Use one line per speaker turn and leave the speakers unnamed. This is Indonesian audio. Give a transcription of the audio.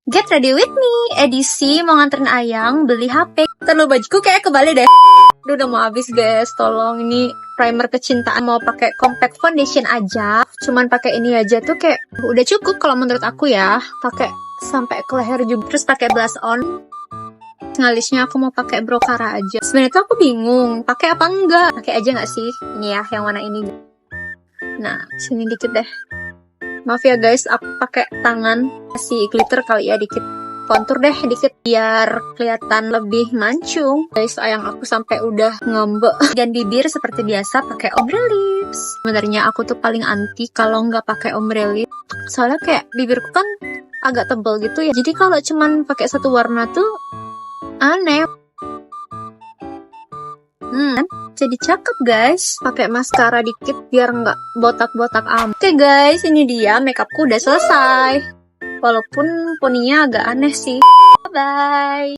Get ready with me, edisi mau nganterin Ayang beli HP. Terlalu bajuku kayak kebalik deh. Duh, udah mau habis guys, tolong ini primer kecintaan. Mau pakai compact foundation aja, cuman pakai ini aja tuh kayak udah cukup kalau menurut aku ya. Pakai sampai ke leher juga, terus pakai blush on. Ngalisnya aku mau pakai Brocara aja. Sebenarnya tuh aku bingung pakai apa enggak. Pakai aja nggak sih? Ini ya, yang warna ini. Nah, sini dikit deh. Maaf ya guys, aku pakai tangan, kasih glitter kali ya dikit. Kontur deh dikit biar kelihatan lebih mancung. Guys, Ayang aku sampai udah ngembek. Dan bibir seperti biasa pakai ombre lips. Sebenarnya aku tuh paling anti kalau nggak pakai ombre lips. Soalnya kayak bibirku kan agak tebel gitu ya. Jadi kalau cuman pakai satu warna tuh aneh. Jadi cakep guys. Pakai maskara dikit biar nggak botak-botak amat. Oke guys, ini dia makeupku udah selesai. Walaupun poninya agak aneh sih. Bye.